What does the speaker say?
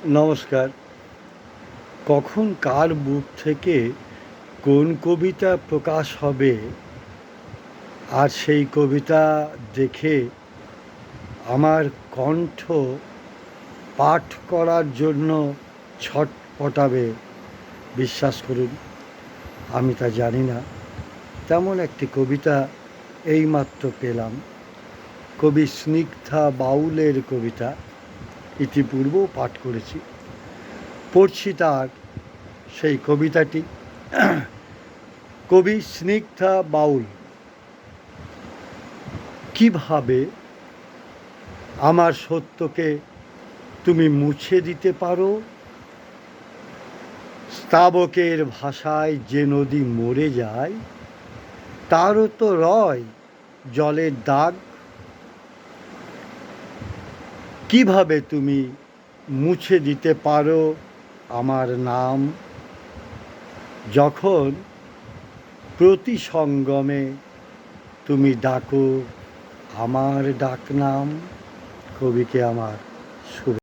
নমস্কার। কখন কার বুক থেকে কোন কবিতা প্রকাশ হবে, আর সেই কবিতা দেখে আমার কণ্ঠ পাঠ করার জন্য ছটপটাবে, বিশ্বাস করুন আমি তা জানি না। তেমন একটি কবিতা এইমাত্র পেলাম, কবি স্নিগ্ধা বাউলের কবিতা। ইতিপূর্বেও পাঠ করেছি, পড়ছি তার সেই কবিতাটি। কবি স্নিগ্ধা বাউল। কিভাবে আমার সত্যকে তুমি মুছে দিতে পারো? স্তাবকের ভাষায় যে নদী মরে যায়, তারও তো রয় জলের দাগ। কিভাবে তুমি মুছে দিতে পারো আমার নাম, যখন প্রতি সঙ্গমে তুমি ডাকো আমার ডাকনাম? কবিকে আমার শুভ